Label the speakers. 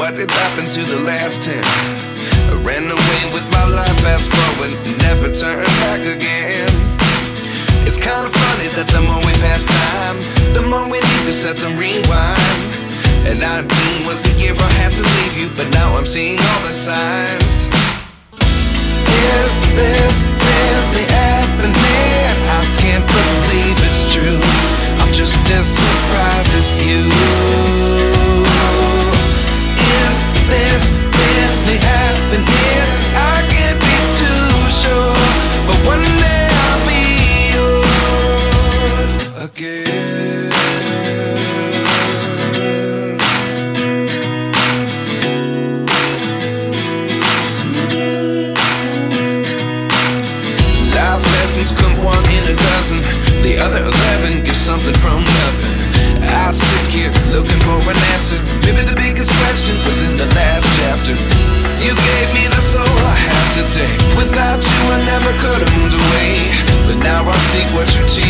Speaker 1: what did happen to the last 10? I ran away with my life, fast forward, never turn back again. It's kind of funny that the more we pass time, the more we need to set the rewind. And 19 was the year I had to leave you, but now I'm seeing all the signs. Is this really happening? I can't believe it's true. I'm just as surprised as you. Is this really happening? I can't be too sure, but one day I'll be yours again. Life lessons come one in a dozen. The other 11 give something from nothing. I sit here looking for an answer. Maybe the biggest question was in the last chapter. You gave me the soul I have today. Without you I never could have moved away, but now I seek what you teach.